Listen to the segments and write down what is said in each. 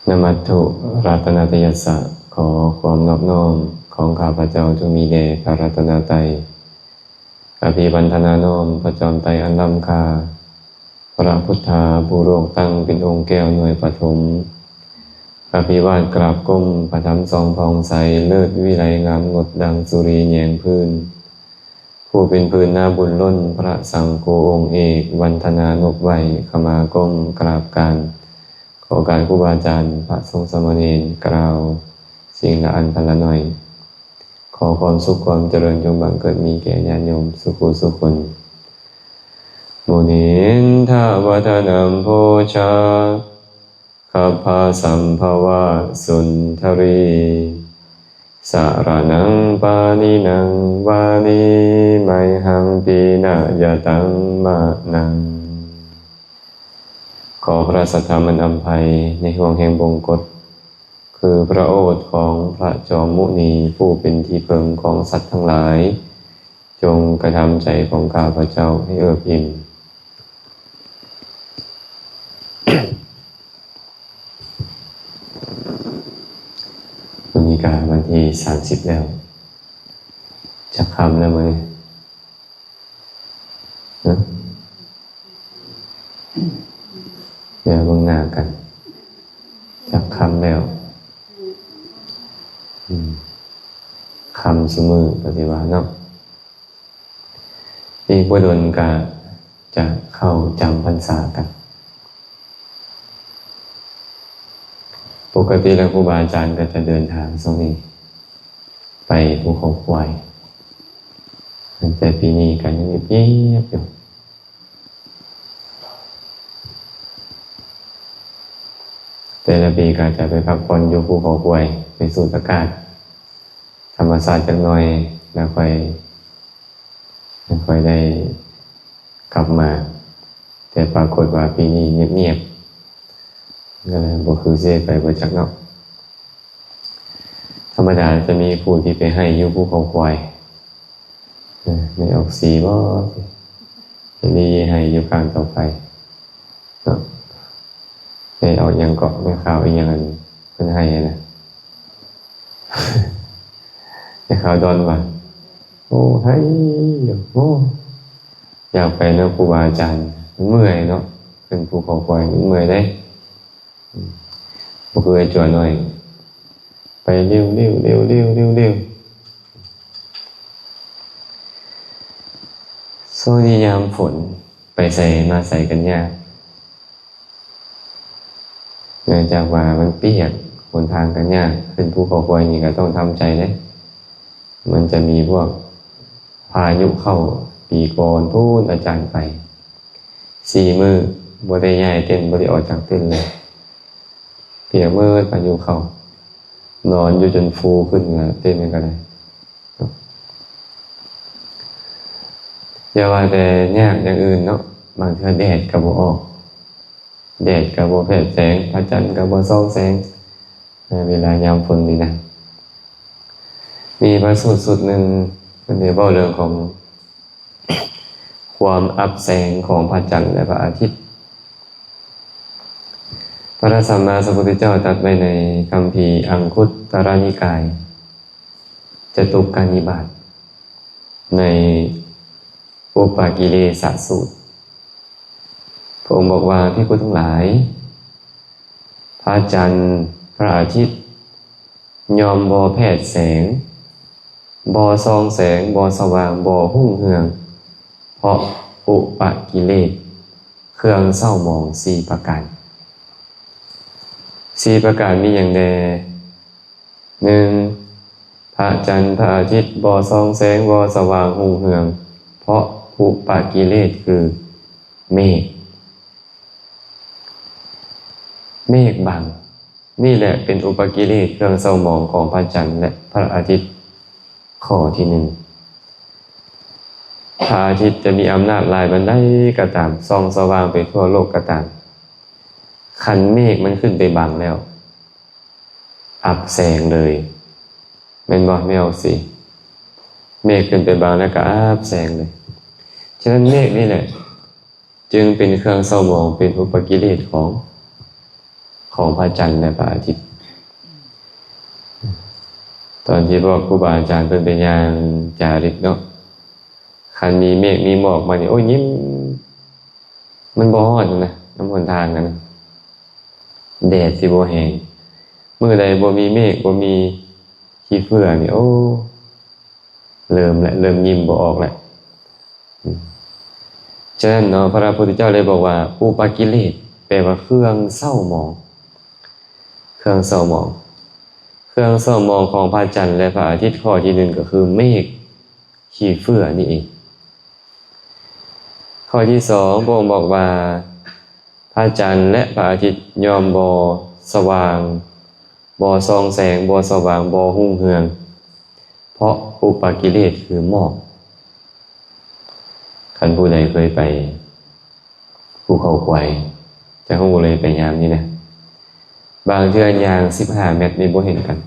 นมัตถุรัตนตยัสสะขอความนอบน้อมของข้าพเจ้าจงมีแด่พระรัตนตรัยอภิวันทนาน้อมพระจอมไตรอันล้ำค่าพระพุทธาผู้โลกตั้งเป็นองค์แก้วหน่วยปฐมอภิวาทกราบก้มประทับทรงผ่องใสเลิศวิไลงามงดดังสุรีแยงพื้นผู้เป็นพื้นหน้าบุญล้นพระสังโฆองค์เอกวันธนานกไหวขมาก้มกราบการขอการครูบาอาจารย์พระสงฆ์สามเณรกล่าวสิ่งละอันพันละหน่อยขอความสุขความเจริญจงบังเกิดมีแก่ญาติโยมสุขุสุขคนโมนินทาวทนัมโพชาคัพพาสัมภวะสุนทรีสารนังปานินังวานิไมหังปีนะยะตังมะนังขอพระสัทธรรมอันอำไพในห่วงแห่งบงกฎคือพระโอษฐ์ของพระจอมมุนีผู้เป็นที่พึ่งของสัตว์ทั้งหลายจงกระทำใจของข้าพเจ้าให้เอิบอิ่ม วันนี้ก็วันที่30แล้วจะค่ำแล้วมั้ยนะเดี๋ยวเบิ่งหน้ากันจะค่ำแล้วค่ำซุมื้อปฏิว่าเนาะอีกบ่โดนก็จะเข้าจำพรรษากันปกติแล้วครูบาอาจารย์ก็จะเดินทางตรงนี้ไปภูเขาควายแต่ปีนี้กันยังเงียบๆอยู่แต่ละปีก็จะไปพักผ่อนอยู่ภูเขาควายไปสูดอากาศธรรมชาติจักหน่อยแล้วค่อยได้กลับมาแต่ปรากฏว่าปีนี้เงียบก็เลยบ่คือสิไปบ่จักเนาะธรรมดาจะมีผู้ที่ไปให้อยู่ภูเขาควายไม่ออกสีบ่จะดีให้อยู่กลางต่อไปเนาะไปเอาหยังเกาะไม่ข่าวอีหยังอันเพิ่นให้นะ ให้ข่าวดอนว่าโอ้ให้โอ้อยากไปเนาะครูบาอาจารย์เมื่อยเนาะขึ้นภูเขาควายเมื่อยได้บ่คือไอ้จั่วน้อยไปเร็วโซนิยามฝนไปใส่มาใส่กันยากเนื่องจากว่ามันเปียกหนทางกันยากขึ้นภูเขาควายนี่ก็ต้องทำใจเด้มันจะมีพวกพายุเข้าปีก่อนพูดอาจารย์ไป4 มื้อบ่ได้ย้ายเต็นท์บ่ได้ออกจากเต็นท์เลยเปียกมืดพายุเข้านอนอยู่จนฟูขึ้นเต้นกันเลยอย่าว่าแต่ยากอย่างอื่นเนาะบางทีแดดก็บ่ออกแดดก็บ่แผดแสงพระจันทร์ก็บ่ส่องแสงเวลายามฝนนี่นะมีพระสูตรสุดหนึ่งมันได้เว้าเรื่องของความอับแสงของพระจันทร์และพระอาทิตย์พระสัมมาสัมพุทธเจ้าตรัสไว้ในคัมภีร์อังคุตตรนิกายจตุกานิบาตในอุปกิเลสสูตรพระองค์บอกว่าภิกษุทั้งหลายพระจันทร์พระอาทิตย์ยอมบ่แผดแสงบ่ส่องแสงบ่สว่างบ่หุ่งเหืองเพราะอุปกิเลสเครื่องเศร้าหมอง4 ประการ4 ประการมีอย่างใด 1. พระจันทร์พระอาทิตย์บ่ส่องแสงบ่สว่างหุ่งเหืองเพราะอุปกิเลสคือเมฆบังนี่แหละเป็นอุปกิเลสเครื่องเศร้าหมองของพระจันทร์และพระอาทิตย์ข้อที่ 1พระอาทิตย์จะมีอำนาจหลายบันไดก็ตามส่องสว่างไปทั่วโลกก็ตามคันเมฆมันขึ้นไปบังแล้วอับแสงเลยแม่นบ่ไม่เอาสิเมฆขึ้นไปบังแล้วก็อับแสงเลยฉะนั้นเมฆนี่แหละจึงเป็นเครื่องเศร้าหมองเป็นอุปกิเลสของ ของพระจันทร์และพระอาทิตย์ตอนที่พวกครูบาอาจารย์เป็นยางจาริกเนาะคันมีเมฆมีหมอกมาเนี่ยโอ้ยยิ้มมันบ่ฮ้อนนะน้ำหนทางกันนะแดดสิบ่แห้งเมื่อใดบ่มีเมฆบ่มีขี้เฟื่อนี่โอ้เริ่มยิ้มบ่ออกแหละฉะนั้นเนาะพระพุทธเจ้าเลยบอกว่าอุปกิเลสแปลว่าเครื่องเศร้าหมองเครื่องเศร้าหมองเครื่องเศร้าหมองของพระจันทร์และพระอาทิตย์ข้อที่หนึ่งก็คือเมฆขี้เฟื่อนี่เองข้อที่สองพระองค์บอกว่าพระจันทร์และพระอาทิตย์ยอมบ่สว่างบ่ส่องแสงบ่สว่างบ่รุ่งเรืองเพราะอุปกิเลสคือหมอกคันผู้ใดเคยไปภูเขาไฟจะรู้เลยไปยามนี้นะบางเทื่อยาง15 เมตรนี่บ่เห็นกัน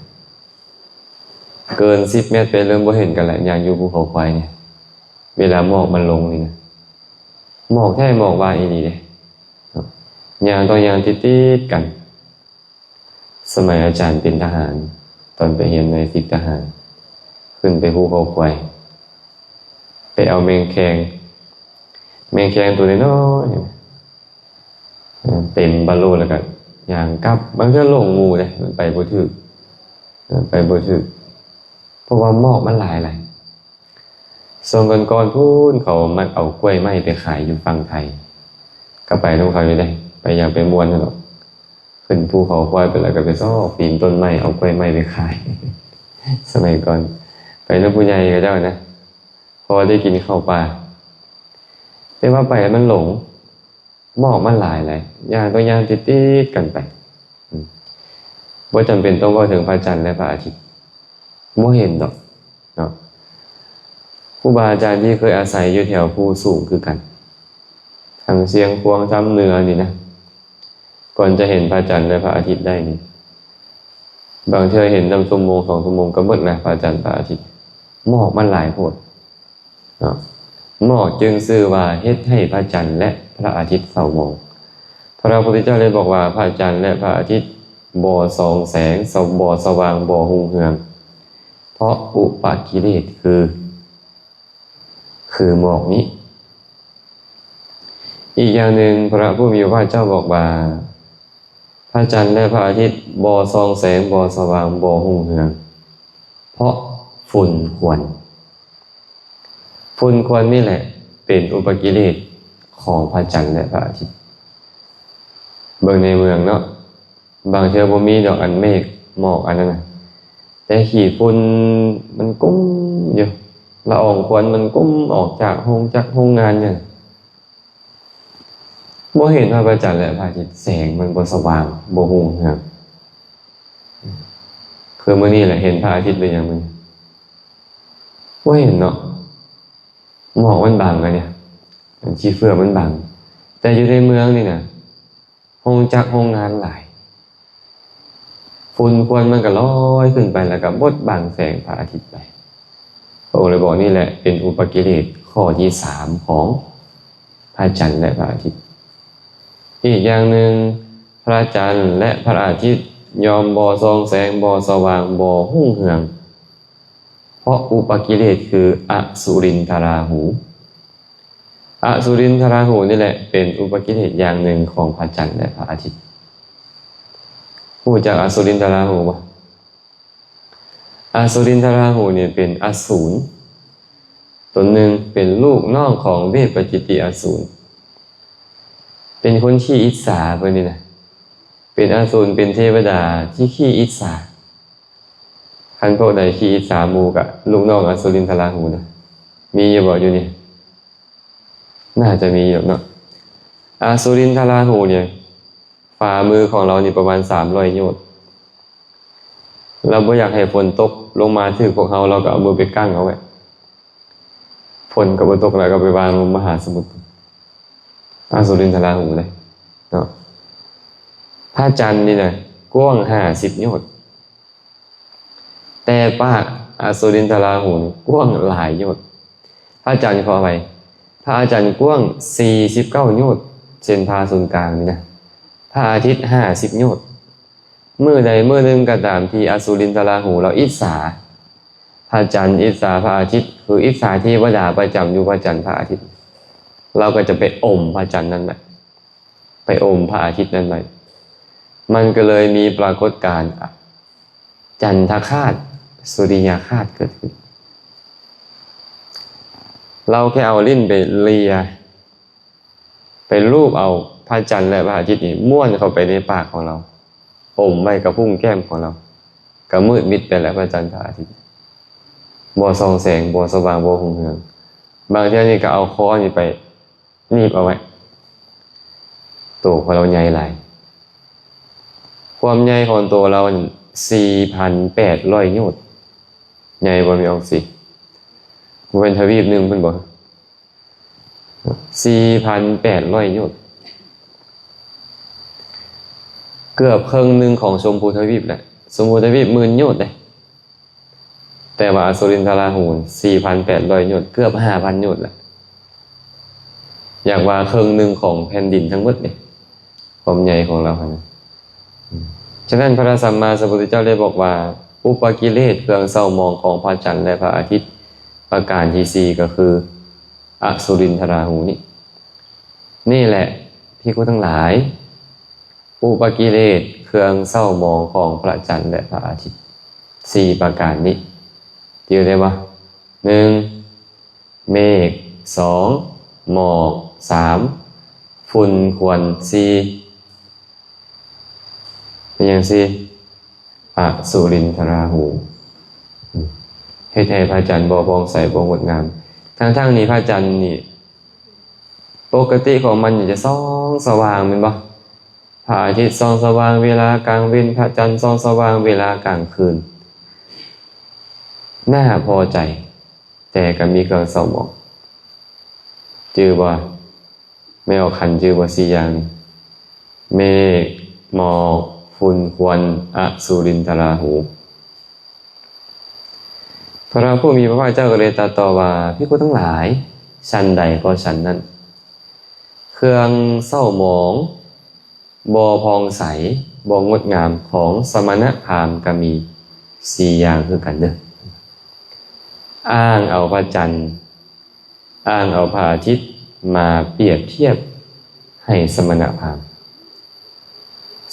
เกิน10 เมตรไปเริ่มบ่เห็นกันแล้วยางอยู่ภูเขาไฟเนี่ยเวลาหมอกมันลงนี่นะหมอกแท้หมอกว่าอีหลีเด้ยางต่อยางติดๆกันสมัยอาจารย์เป็นทหารตอนไปเรียนในสิบทหารขึ้นไปภูเขาไฟไปเอาแมงแคงตัวน้อยๆเต็มบาโลแล้วก็อย่างกลับบางเรื่องลงงูเลยมันไปบ่ถึกเพราะว่าหมอกมันหลายส่งก่อนพูนเขามักเอากล้วยไม้ไปขายอยู่ฝั่งไทยก็ไปต้องเขาอยู่ได้ไปอยากไปม่วนนั่นหรอกขึ้นภูเขาไฟไปแล้วก็ไปซ้อปีนต้นไม้เอากล้วยไม้ไปขายสมัยก่อนไปน้ำผู้ใหญ่กับเจ้านะพอได้กินข้าวปลาแต่ว่าไปมันหลงหมอกมันหลายเลยย่างต้องย่างติดกันไปว่าจำเป็นต้องว่าถึงพระจันทร์และพระอาทิตย์ไม่เห็นดอกเนาะครูบาอาจารย์ที่เคยอาศัยอยู่แถวภูสูงคือกันทางเสียงพวงซ้ำเนื้อนี่นะก่อนจะเห็นพระจันทร์และพระอาทิตย์ได้นี่บางเทื่อเห็น1 ชั่วโมง2 ชั่วโมงก็หมดแล้วพระจันทร์พระอาทิตย์หมอกมันหลายโพดเนาะหมอกจึงชื่อว่าเฮ็ดให้พระจันทร์และพระอาทิตย์เศร้าหมองพระพุทธเจ้าเลยบอกว่าพระจันทร์และพระอาทิตย์บ่ส่องแสงบ่สว่างบ่รุ่งเรืองเพราะอุปกิเลสคือหมอกนี้อีกอย่างหนึ่งพระผู้มีพระเจ้าบอกว่าพระจันทร์และพระอาทิตย์บ่ส่องแสงบ่สว่างบ่รุ่งเรืองเพราะฝุ่นควันนี่แหละเป็นอุปกิเลสของพระจันทร์และพระอาทิตย์เบิ่งในเมืองเนาะบางเทื่อบ่มีดอกอันเมฆหมอกอันนั้นน่ะแต่ขี้ฝุ่นมันกุ้มอยู่ละอองควันมันกุ้มออกจากโรงงานเนี่ยบ่เห็นว่าพระจันทร์และพระอาทิตย์แสงมันบ่สว่างบ่รุ่งเรืองคือมื้อนี้แหละเห็นพระอาทิตย์หรือยังมื้อนี้บ่เห็นเนาะหมอกมันบังอะเนี่ยขี้เฟื่อมันบังแต่อยู่ในเมืองนี่น่ะโรงงานหลายฝุ่นควันมันก็ลอยขึ้นไปแล้วก็บดบังแสงพระอาทิตย์ไปพระองค์เลยบอกนี่แหละเป็นอุปกิเลสข้อที่3ของพระจันทร์และพระอาทิตย์อีกอย่างหนึ่งพระจันทร์และพระอาทิตย์ยอมบ่ส่องแสงบ่สว่างบ่รุ่งเรืองเพราะอุปกิเลสคืออสุรินทราหูอสุรินทราหูนี่แหละเป็นอุปกิเลสอย่างหนึ่งของพระจันทร์และพระอาทิตย์รู้จักอสุรินทราหูป่ะอสุรินทราหูเนี่ยเป็นอสูรตนหนึ่งเป็นลูกน้องของเวปจิตติอสูรเป็นคนขี้อิจฉาเพิ่นนี่นะเป็นอสูรเป็นเทวดาที่ขี้อิจฉาคันพวกใดขี้อิจฉาหมู่กับลูกน้องอสุรินทราหูนะมีอยู่บ่อยู่นี่น่าจะมีอยู่เนาะอสุรินทราหูเนี่ยฝ่ามือของเรานี่ประมาณ300 โยชน์เราบ่อยากให้ฝนตกลงมาถึงพวกเราก็เอามือไปกั้งเอาไว้ฝนก็บ่ตกแล้วก็ไปวางลงมหาสมุทรอสุรินทราหูเลยเนาะพระจันทร์นี่นะกว้าง50 โยชน์แต่ปากอสุรินทราหูกว้างหลายโยชน์พระจันทร์ขอไปพระอาจารย์กว้าง49 โยชน์เส้นผ่าศูนย์กลางนี่นะพระอาทิตย์50 โยชน์ มื้อใดมื้อหนึ่งก็ตามที่อสุรินทราหูเราอิจฉาพระจันทร์อิจฉาพระอาทิตย์คืออิจฉาเทวดาประจำอยู่พระจันทร์พระอาทิตย์เราก็จะไปอมพระจันทร์นั้นแหละไปอมพระอาทิตย์นั้นไปมันก็เลยมีปรากฏการณ์จันทคาตสุริยคาตเกิดขึ้นเราแค่เอาลิ้นไปเลียไปลูบเอาพระจันทร์และพระอาทิตย์นี่ม้วนเข้าไปในปากของเราอมไว้กับพุ่งแก้มของเราก็มืดมิดไปแล้วพระจันทร์พระอาทิตย์บ่ส่องแสงบ่สว่างบ่รุ่งเรืองบางทีนี่ก็เอาค้อนนี่ไปหนีบเอาไว้ตัวของเราใหญ่หลายความใหญ่ของตัวเรา 4,800 โยชน์ใหญ่บ่มีออกสิมันเป็นทวีปหนึ่งเพิ่นบอก 4,800 โยชน์เกือบครึ่งหนึ่งของชมพูทวีปแหละชมพูทวีป10,000 โยชน์เลยแต่ว่าอสุรินทราหู 4,800 โยชน์เกือบ 5,000 โยชน์แหละอยากว่าครึ่งหนึ่งของแผ่นดินทั้งหมดเนี่ยความใหญ่ของเรานะฉะนั้นพระสัมมาสัมพุทธเจ้าได้บอกว่าอุปกิเลสเครื่องเศร้าหมองของพระจันทร์และพระอาทิตย์ประการที่4ก็คืออสุรินทราหูนี่แหละพี่ผู้ทั้งหลายอุปกิเลสเครื่องเศร้าหมองของพระจันทร์และพระอาทิตย์4ประการนี้เดียวได้ปะ1เมฆ2หมอก3ฝุ่นควัน4เป็นอย่างสิอสุรินทราหูให้แท้พระจันทร์บ่ผ่องใสบ่งดงามทั้งนี้พระจันทร์นี่ปกติของมันจะส่องสว่างแม่นบ่พระอาทิตย์ส่องสว่างเวลากลางวันพระจันทร์ส่องสว่างเวลากลางคืนน่าพอใจแต่ก็มีเครื่องเศร้าหมองจื่อบ่ไม่เอาขันจื่อบ่4อย่างเมฆหมอกฝุ่นควันอสุรินทราหูพระผู้มีพระภาคเจ้าก็เลยตรัสต่อว่าภิกษุทั้งหลายชั้นใดก็ชั้นนั้นเครื่องเศร้าหมองบ่ผ่องใสบ่งดงามของสมณพราหมณ์ก็มี4อย่างคือกันเด้ออ้างเอาพระจันทร์อ้างเอาพระอาทิตย์มาเปรียบเทียบให้สมณพราหมณ์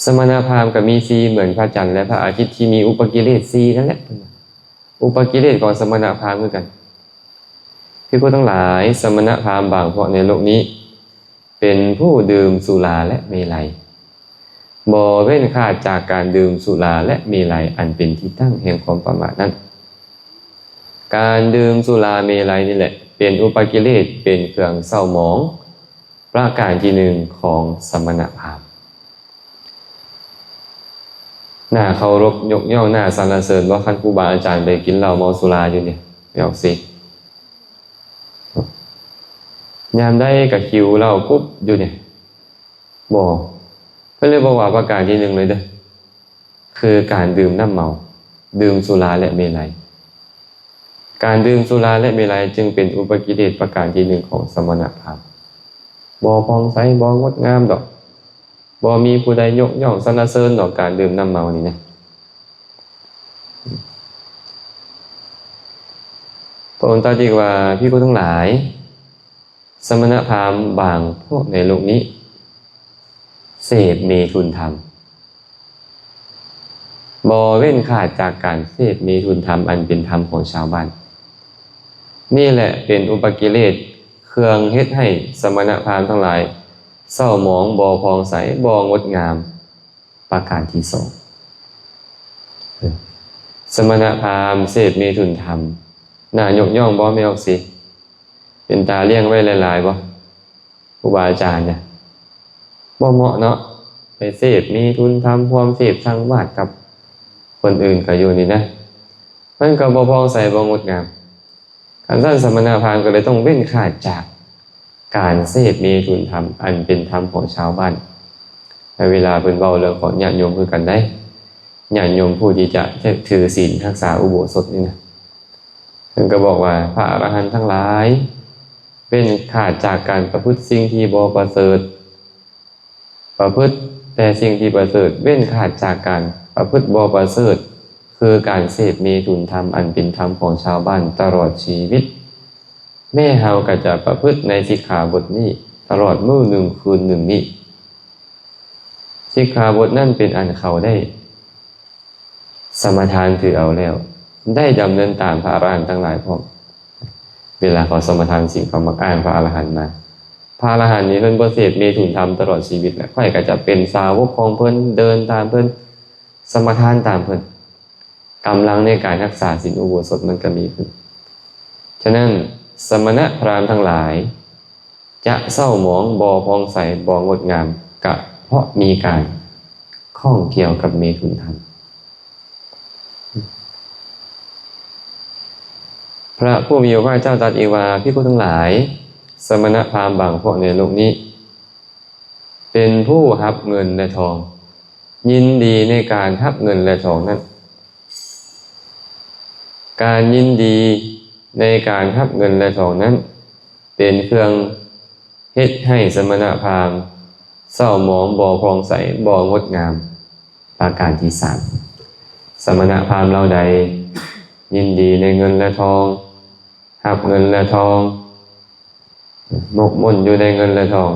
สมณพราหมณ์ก็มี4เหมือนพระจันทร์และพระอาทิตย์ที่มีอุปกิเลส4นั่นแหละอุปกิเลสของสมณพราหมณ์เหมือนกันภิกษุทั้งหลายสมณพราหมณ์บางพวกในโลกนี้เป็นผู้ดื่มสุราและเมลัยบ่เว้นขาดจากการดื่มสุราและเมลัยอันเป็นที่ตั้งแห่งความประมาทนั้นการดื่มสุราเมลัยนี่แหละเป็นอุปกิเลสเป็นเครื่องเศร้าหมองประการที่1ของสมณพราหมณ์หน้าเคารพยกย่องหน้าสรรเสริญว่าคันครูบาอาจารย์ไปกินเหล้าเมาสุราอยู่เนี่ยไม่ออกสิยามได้กับคิวเหล้าปุ๊บอยู่เนี่ยบอกก็เลยบอกว่าประการที่1เลยเด้อคือการดื่มน้ำเมาดื่มสุราและเมลัยการดื่มสุราและเมลัยจึงเป็นอุปกิเลสประการที่1ของสมณพราหมณ์บ่ผ่องใสบ่งดงามดอกบ่มีผู้ใดยกย่องสรรเสริญต่อการดื่มน้ำเมานี่นะพระองค์ตรัสอีกว่าภิกษุทั้งหลายสมณพราหมณ์บางพวกในโลกนี้เสพเมถุนธรรมบ่เว้นขาดจากการเสพเมถุนธรรมอันเป็นธรรมของชาวบ้านนี่แหละเป็นอุปกิเลสเครื่องเฮ็ดให้สมณพราหมณ์ทั้งหลายเศร้าหมองบ่ผ่องใสบ่งดงามประการที่2สมณพราหมณ์เสพเมถุนธรรมน่ายกย่องบ่แม่นออกสิเป็นตาเลี้ยงไว้หลายๆบ่ครูบาอาจารย์เนี่ยบ่เหมาะเนาะไปเสพเมถุนธรรมความเสพสังวาสกับคนอื่นก็อยู่นี่นะมันก็บ่ผ่องใสบ่งดงามการสร้างสมณพราหมณ์ก็เลยต้องเว้นขาดจากการเสพเมถุนธรรมอันเป็นธรรมของชาวบ้านในเวลาเพิ่นเว้าเรื่องของญาติโยมคือกันได้ญาติโยมผู้ที่จะถือศีลรักษาอุโบสถนี่นะเพิ่นก็บอกว่าพระอรหันต์ทั้งหลายเป็นขาดจากการประพฤติสิ่งที่บ่ประเสริฐประพฤติแต่สิ่งที่ประเสริฐเว้นขาดจากการ ประพฤติบ่ประเสริฐคือการเสพเมถุนธรรมอันเป็นธรรมของชาวบ้านตลอดชีวิตแม่เฮาก็จะประพฤติในสิกขาบทนี้ตลอดมื้อหนึ่งคืนหนึ่งนี้สิกขาบทนั่นเป็นอันเขาได้สมทานถือเอาแล้วได้ดำเนินตามพระอรหันต์ทั้งหลายพร้อมเวลาเขาสมทานสิ่งเขามักอ้างพระอรหันต์มาพระอรหันต์นี้เพิ่นบ่เสพเมถุนธรรมตลอดชีวิตแหละค่อยก็จะเป็นสาวกของเพิ่นเดินตามเพิ่นสมทานตามเพิ่นกำลังในการรักษาศีลอุโบสถมันก็มีขึ้นฉะนั้นสมณพราหมณ์ทั้งหลายจะเศร้าหมองบ่พองใสบ่งดงามก็เพราะมีการข้องเกี่ยวกับเมถุนธรรมพระผู้มีพระเจ้าตรัสอีกว่าภิกษุทั้งหลายสมณพราหมณ์บางพวกในโลกนี้เป็นผู้รับเงินและทองยินดีในการรับเงินและทองนั้นการยินดีในการรับเงินและทองนั้นเป็นเครื่องเฮ็ดให้สมณพราหมณ์เศร้าหมองบ่ผ่องใสบ่งดงามประการที่สามสมณพราหมณ์เหล่าใดยินดีในเงินและทองรับเงินและทองหมกมุ่นอยู่ในเงินและทอง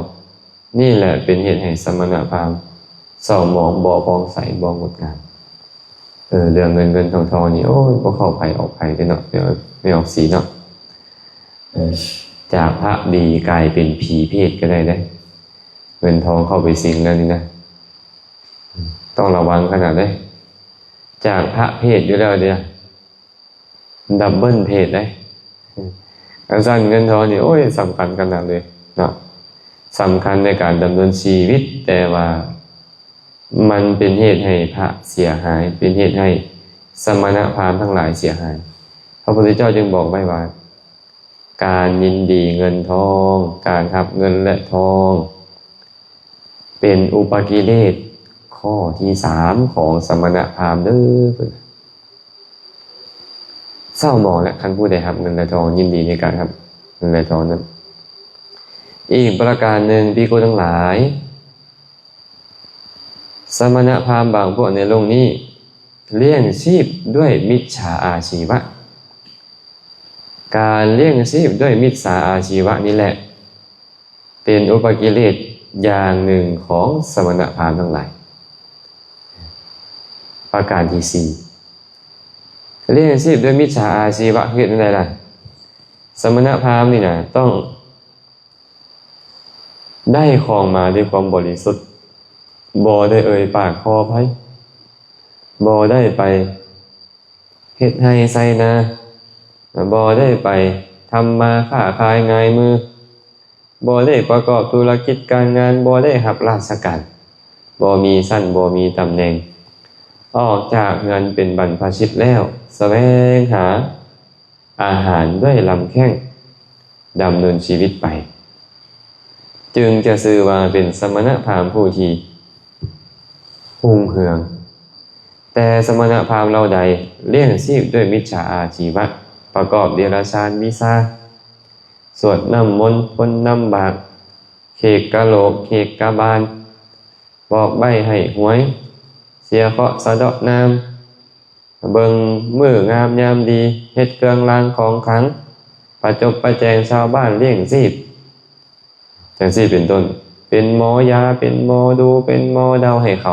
นี่แหละเป็นเหตุให้สมณพราหมณ์เศร้าหมองบ่ผ่องใสบ่งดงามเรื่องเงินทองนี่โอ้ยบ่เข้าไผออกไผเด้เนาะไม่ออกสีเนาะจากพระดีกลายเป็นผีเพศก็ได้เงินทองเข้าไปสิงแล้วนี่นะต้องระวังขนาดได้จากพระเพศอยู่แล้วเนี่ยดับเบิลเพศได้การสร้างเงินทองนี่โอ้ยสำคัญขนาดเลยเนาะสำคัญในการดำเนินชีวิตแต่ว่ามันเป็นเหตุให้พระเสียหายเป็นเหตุให้สมณพราหมณ์ทั้งหลายเสียหายพระพุทธเจ้าจึงบอกไว้ว่าการยินดีเงินทองการรับเงินและทองเป็นอุปกิเลสข้อที่สามของสมณพราหมณ์เด้อเศร้าหมองและคันผู้ใดรับเงินและทองยินดีในการรับเงินและทองนั้นอีกประการหนึ่งภิกษุทั้งหลายสมณพราหมณ์บางพวกในโลกนี้เลี้ยงชีพด้วยมิจฉาอาชีวะการเลี้ยงชีพด้วยมิจฉาอาชีวะนี่แหละเป็นอุปกิเลสอย่างหนึ่งของสมณพราหมณ์ทั้งหลายประการที่สี่เลี้ยงชีพด้วยมิจฉาอาชีวะคืออะไรล่ะสมณพราหมณ์นี่นะต้องได้ของมาด้วยความบริสุทธิ์บ่ได้ปากคอไผบ่ได้ไปเฮ็ดให้ไสนาบ่ได้ไปทำมาค้าขายง่ายมือบ่ได้ประกอบธุรกิจการงานบ่ได้รับราชการบ่มีชั้นบ่มีตำแหน่งออกจากเงินเป็นบรรพชิตแล้วแสวงหาอาหารด้วยลำแข้งดำเนินชีวิตไปจึงจะชื่อว่าเป็นสมณพราหมณ์ผู้ที่หุ่งเหืองแต่สมณพราหมณ์เหล่าใดเลี้ยงชีพด้วยมิจฉาอาชีวะประกอบเดรัจฉานวิชาสวดน้ำมนต์พ่นน้ำบาตรเขกกะโหลกเขกกะบาลบอกใบ้ให้หวยเสียเคราะห์สะเดาะน้ำเบิ่งมื้องามยามดีเฮ็ดเครื่องรางของขลังประจบประแจงชาวบ้านเลี้ยงชีพจังซี่เป็นต้นเป็นหมอยาเป็นหมอดูเป็นหมอเดาให้เขา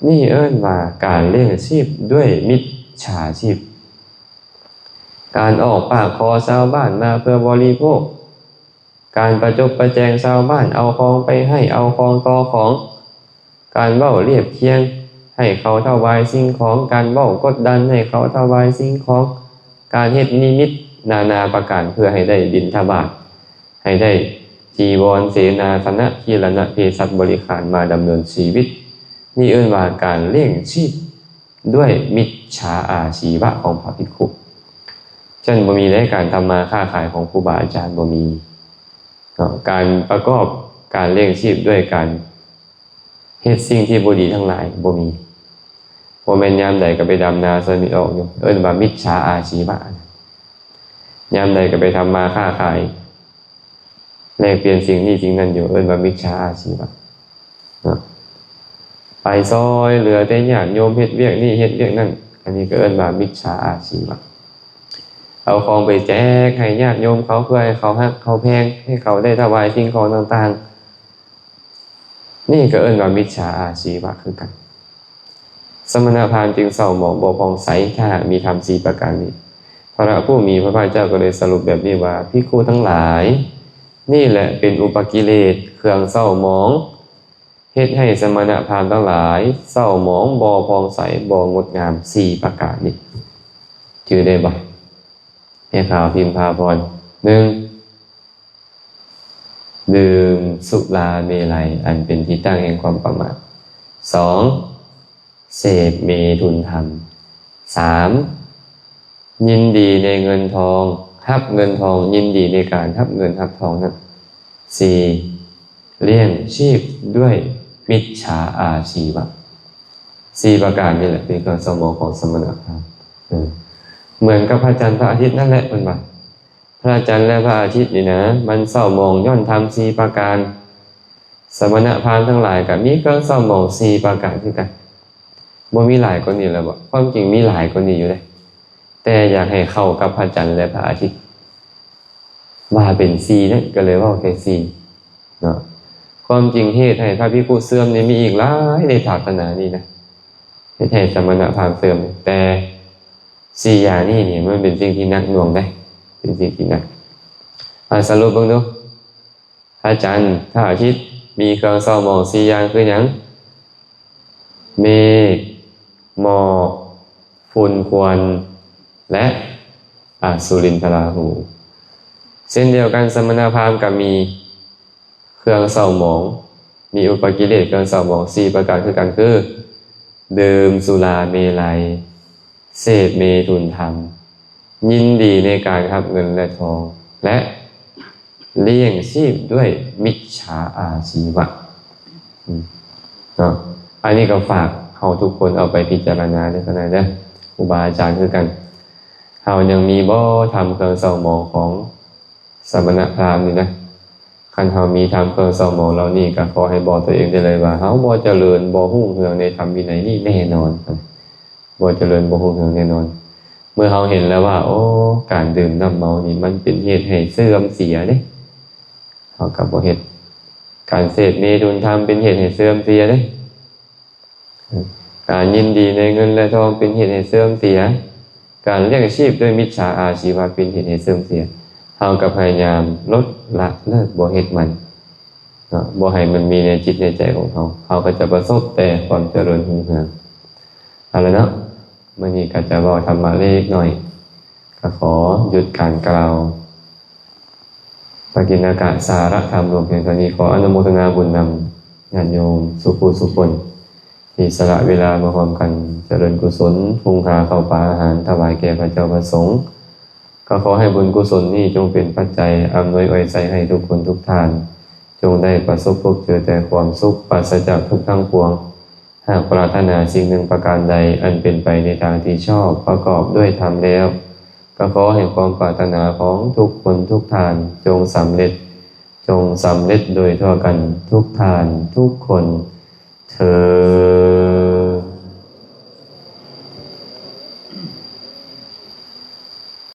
นี่เอิ้นว่าการเลี้ยงชีพด้วยมิจฉาชีพการออกปากคอชาวบ้านมาเพื่อบริโภคการประจบประแจงชาวบ้านเอาของไปให้เอาของต่อของการเว้าเรียบเคียงให้เขาถวายสิ่งของการเว้ากดดันให้เขาถวายสิ่งของการเฮ็ดนิมิตนานาประการเพื่อให้ได้บิณฑบาตให้ได้จีวรเสนาสนะคีรณะเภสัชบริขารมาดำเนินชีวิตนี่เอิ้นว่าการเลี้ยงชีพด้วยมิจฉาอาชีวะของพระภิกขุเช่นบ่มีในการทำมาค้าขายของครูบาอาจารย์บ่มีการประกอบการเลี้ยงชีพด้วยการเฮ็ดสิ่งที่บ่ดีทั้งหลายบ่มีบ่แม่นยามใดก็ไปดำนาซอยมิดออกอยู่เอิ้นว่ามิจฉาอาชีวะยามใดก็ไปทำมาค้าขายแลกเปลี่ยนสิ่งนี้สิ่งนั้นอยู่เอิ้นว่ามิจฉาอาชีวะไป ซอยเหลือแต่ญาติโยมเฮ็ดเวียกนี่เฮ็ดเวียกนั่นอันนี้ก็เอิ้นว่ามิจฉาอาชีวะเอาของไปแจกให้ญาติโยมเขาเพื่อให้เขาฮักเขาแพงให้เขาได้ถวายสิ่งของต่างๆนี่ก็เอิ้นว่ามิจฉาอาชีวะคือกันสมณพราหมณ์จึงเศร้าหมองบ่ผ่องใสถ้ามีธรรม4ประการนี้พระผู้มีพระภาคเจ้าก็เลยสรุปแบบนี้ว่าภิกขุทั้งหลายนี่แหละเป็นอุปกิเลสเครื่องเศร้าหมองเฮ็ดให้สมณพราหมณ์ทั้งหลายเศร้าหมองบ่ผ่องใสบ่งดงาม4ประการนี้ชื่อได้บ่ให้ข่าวพิมพาพร 1. ดื่มสุราเมลัยอันเป็นที่ตั้งแห่งความประมาท 2. เสพเมถุนธรรม 3. ยินดีในเงินทองทับเงินทองยินดีในการทับเงินทับทองนั้น 4. เลี้ยงชีพด้วยมิจฉาอาชีวะ4ประการนี่แหละเป็นการสมองของสมณพราหมณ์เหมือนกับพระจันทร์พระอาทิตย์นั่นแหละเป็นว่าพระจันทร์และพระอาทิตย์นี่นะมันเศร้ามองย่อนทำ4ประการสมณพราหมณ์ทั้งหลายกับมีเครื่องเศร้ามอง4ประการคือกันบ่มีหลายกว่านี้แล้วบ่ความจริงมีหลายกว่านี้อยู่เลยแต่อยากให้เข้ากับพระจันทร์และพระอาทิตย์ว่าเป็น4นั่นก็เลยว่าแค่4เนาะความจริงเหตุให้พระภิกษุเสื่อมนี่มีอีกหลายในศาสนานี้นะเหตุให้สมณพราหมณ์เสื่อมแต่4อย่างนี้นี่มันเป็นสิ่งที่หนักหน่วงได้เป็นสิ่งที่หนักสรุปเบิ่งดูพระจันทร์พระอาทิตย์มีเครื่องเศร้าหมอง4อย่างคือหยังเมฆหมอกฝุ่นควันและอสุรินทราหูเช่นเดียวกันสมณพราหมณ์ก็มีเครื่องเศร้าหมองมีอุปกิเลสเครื่องเศร้าหมอง4ประการคือกันคือดื่มสุราเมลัยเสพเมถุนธรรมยินดีในการทับเงินและทองและเลี้ยงชีพด้วยมิจฉาอาชีวะเนาะอันนี้ก็ฝากเฮาทุกคนเอาไปพิจารณาด้วยกันนะครูบาอาจารย์คือกันเฮายังมีบ่ทำเครื่องเศร้าหมองของสมณพราหมณ์นี่นะคันเฮามีทำเครื่องเศร้าหมองเหล่านี้ก็ขอให้บอกตัวเองได้เลยว่าเฮาบ่เจริญบ่รุ่งเรืองในธรรมวินัยนี้แน่นอนบ่เจริญบ่รุ่งเรืองแน่นอนเมื่อเราเห็นแล้วว่าโอ้การดื่มน้ำเมานี่มันเป็นเหตุให้เสื่อมเสียเด้เราก็บ่เฮ็ดการเสพเมถุนธรรมเป็นเหตุให้เสื่อมเสียเด้การยินดีในเงินและทองเป็นเหตุให้เสื่อมเสียการเลี้ยงชีพด้วยมิจฉาอาชีวะเป็นเหตุให้เสื่อมเสียเราก็พยายามลดละเลิกบ่เฮ็ดมันเนาะบ่ให้มันมีในจิตในใจของเขาก็จะประสบแต่ความเจริญรุ่งเรืองเอาละเนาะมื้อนี้ก็จะเว้าธรรมะเล็กน้อยก็ขอหยุดการกล่าวปกิณกะสาระธรรมรวมเพียงเท่านี้ขออนุโมทนาบุญนำญาติโยมสุภูสุคนที่สละเวลามาพร้อมกันเจริญกุศลพุงคาเข้าป่าอาหารถวายแก่พระเจ้าประสงค์ก็ขอให้บุญกุศลนี้จงเป็นปัจจัยอำนวยอวยใจให้ทุกคนทุกท่านจงได้ประสบพบเจอแต่ความสุขปราศจากทุกข์ทั้งปวงหากปรารถนาสิ่งหนึ่งประการใดอันเป็นไปในทางที่ชอบประกอบด้วยธรรมแล้วก็ขอให้ความปรารถนาของทุกคนทุกท่านจงสำเร็จโดยทั่วกันทุกท่านทุกคนเทอญ